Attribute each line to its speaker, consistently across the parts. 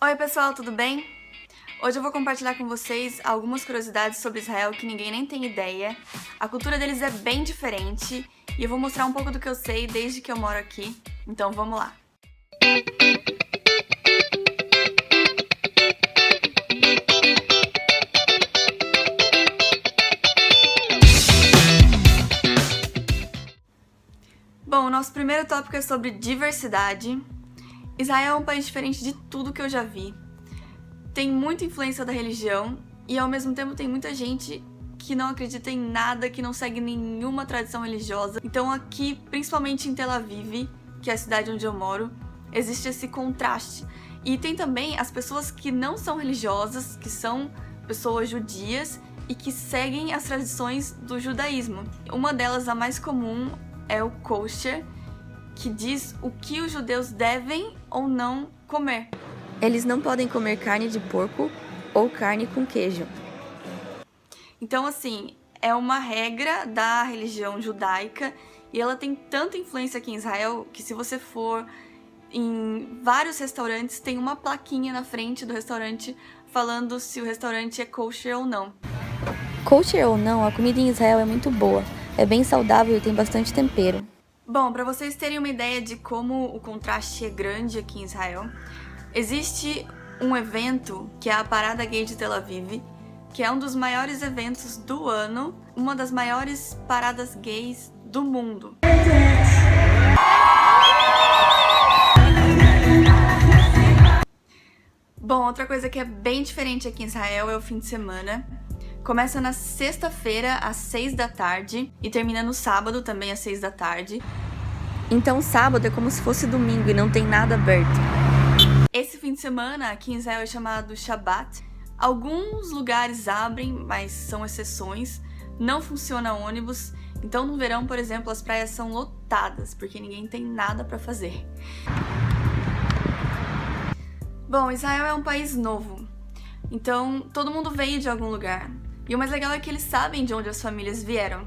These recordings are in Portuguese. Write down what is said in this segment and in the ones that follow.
Speaker 1: Oi pessoal, tudo bem? Hoje eu vou compartilhar com vocês algumas curiosidades sobre Israel que ninguém nem tem ideia. A cultura deles é bem diferente e eu vou mostrar um pouco do que eu sei desde que eu moro aqui. Então vamos lá! Bom, o nosso primeiro tópico é sobre diversidade. Israel é um país diferente de tudo que eu já vi. Tem muita influência da religião e ao mesmo tempo tem muita gente que não acredita em nada, que não segue nenhuma tradição religiosa. Então aqui, principalmente em Tel Aviv, que é a cidade onde eu moro, existe esse contraste. E tem também as pessoas que não são religiosas, que são pessoas judias e que seguem as tradições do judaísmo. Uma delas, a mais comum, é o kosher, que diz o que os judeus devem ou não comer.
Speaker 2: Eles não podem comer carne de porco ou carne com queijo.
Speaker 1: Então, assim, é uma regra da religião judaica e ela tem tanta influência aqui em Israel que se você for em vários restaurantes, tem uma plaquinha na frente do restaurante falando se o restaurante é kosher ou não.
Speaker 2: Kosher ou não, a comida em Israel é muito boa. É bem saudável e tem bastante tempero.
Speaker 1: Bom, para vocês terem uma ideia de como o contraste é grande aqui em Israel, existe um evento que é a Parada Gay de Tel Aviv, que é um dos maiores eventos do ano, uma das maiores paradas gays do mundo. Bom, outra coisa que é bem diferente aqui em Israel é o fim de semana. Começa na sexta-feira, às 6 da tarde, e termina no sábado, também às 6 da tarde.
Speaker 2: Então sábado é como se fosse domingo e não tem nada aberto.
Speaker 1: Esse fim de semana aqui em Israel é chamado Shabbat. Alguns lugares abrem, mas são exceções. Não funciona ônibus. Então no verão, por exemplo, as praias são lotadas, porque ninguém tem nada para fazer. Bom, Israel é um país novo. Então todo mundo veio de algum lugar. E o mais legal é que eles sabem de onde as famílias vieram.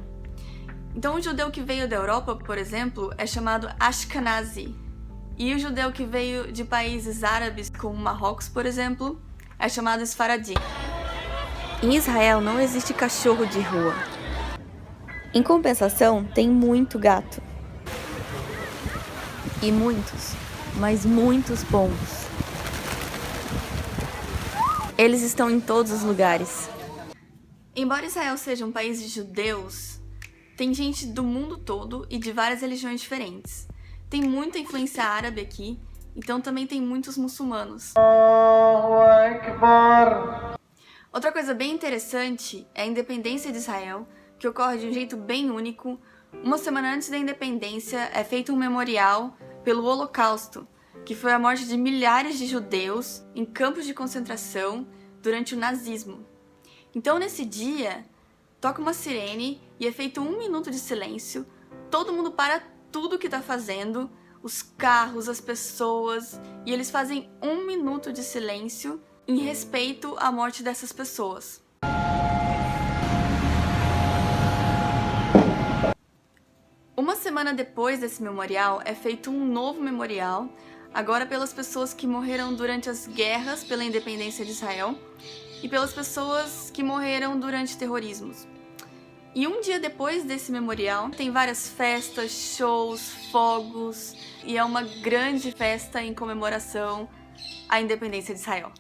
Speaker 1: Então o judeu que veio da Europa, por exemplo, é chamado Ashkenazi. E o judeu que veio de países árabes, como Marrocos, por exemplo, é chamado Sfaradi.
Speaker 2: Em Israel não existe cachorro de rua. Em compensação, tem muito gato. E muitos, mas muitos pombos. Eles estão em todos os lugares.
Speaker 1: Embora Israel seja um país de judeus, tem gente do mundo todo e de várias religiões diferentes. Tem muita influência árabe aqui, então também tem muitos muçulmanos. Outra coisa bem interessante é a independência de Israel, que ocorre de um jeito bem único. Uma semana antes da independência é feito um memorial pelo Holocausto, que foi a morte de milhares de judeus em campos de concentração durante o nazismo. Então nesse dia, toca uma sirene e é feito 1 minuto de silêncio, todo mundo para tudo que tá fazendo, os carros, as pessoas, e eles fazem 1 minuto de silêncio em respeito à morte dessas pessoas. Uma semana depois desse memorial é feito um novo memorial, agora pelas pessoas que morreram durante as guerras pela independência de Israel e pelas pessoas que morreram durante terrorismos. E um dia depois desse memorial, tem várias festas, shows, fogos, e é uma grande festa em comemoração à independência de Israel.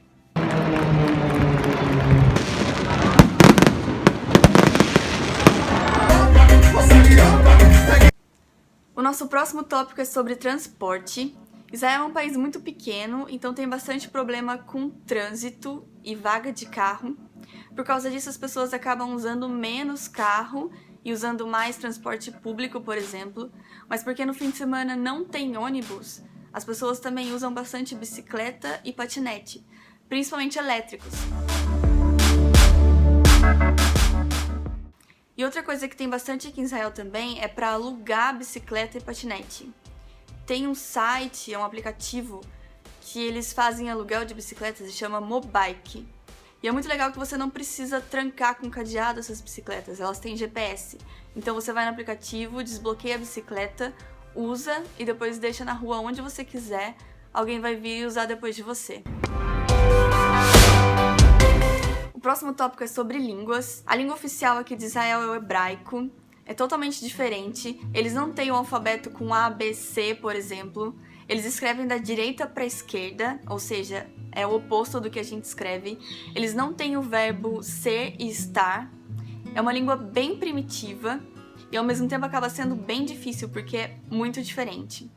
Speaker 1: O nosso próximo tópico é sobre transporte. Israel é um país muito pequeno, então tem bastante problema com trânsito e vaga de carro. Por causa disso, as pessoas acabam usando menos carro e usando mais transporte público, por exemplo. Mas porque no fim de semana não tem ônibus, as pessoas também usam bastante bicicleta e patinete, principalmente elétricos. E outra coisa que tem bastante aqui em Israel também é para alugar bicicleta e patinete. Tem um site, um aplicativo, que eles fazem aluguel de bicicletas e chama Mobike. E é muito legal que você não precisa trancar com cadeado essas bicicletas, elas têm GPS. Então você vai no aplicativo, desbloqueia a bicicleta, usa e depois deixa na rua onde você quiser, alguém vai vir e usar depois de você. O próximo tópico é sobre línguas. A língua oficial aqui de Israel é o hebraico. É totalmente diferente. Eles não têm o alfabeto com A, B, C, por exemplo. Eles escrevem da direita para a esquerda, ou seja, é o oposto do que a gente escreve. Eles não têm o verbo ser e estar. É uma língua bem primitiva e ao mesmo tempo acaba sendo bem difícil porque é muito diferente.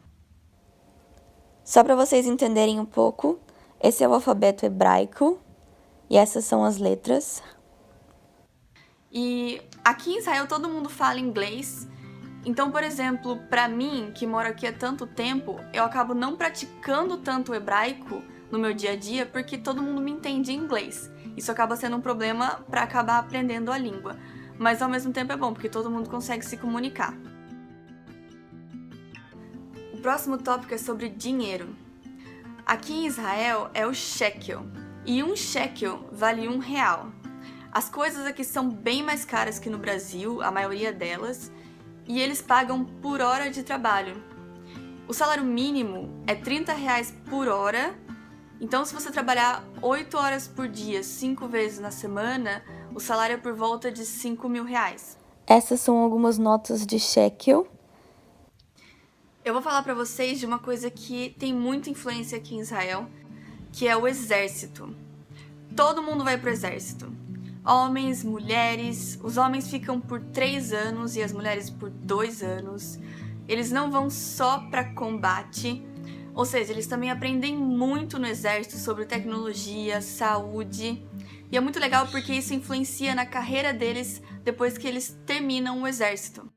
Speaker 2: Só para vocês entenderem um pouco, esse é o alfabeto hebraico e essas são as letras.
Speaker 1: E aqui em Israel todo mundo fala inglês. Então, por exemplo, para mim, que moro aqui há tanto tempo, eu acabo não praticando tanto o hebraico no meu dia a dia porque todo mundo me entende em inglês. Isso acaba sendo um problema para acabar aprendendo a língua. Mas ao mesmo tempo é bom, porque todo mundo consegue se comunicar. O próximo tópico é sobre dinheiro. Aqui em Israel é o shekel. E um shekel vale R$1. As coisas aqui são bem mais caras que no Brasil, a maioria delas, e eles pagam por hora de trabalho. O salário mínimo é R$30 por hora, então se você trabalhar 8 horas por dia, 5 vezes na semana, o salário é por volta de R$5.000.
Speaker 2: Essas são algumas notas de shekel.
Speaker 1: Eu vou falar pra vocês de uma coisa que tem muita influência aqui em Israel, que é o exército. Todo mundo vai pro exército. Homens, mulheres, os homens ficam por 3 anos e as mulheres por 2 anos. Eles não vão só para combate, ou seja, eles também aprendem muito no exército sobre tecnologia, saúde. E é muito legal porque isso influencia na carreira deles depois que eles terminam o exército.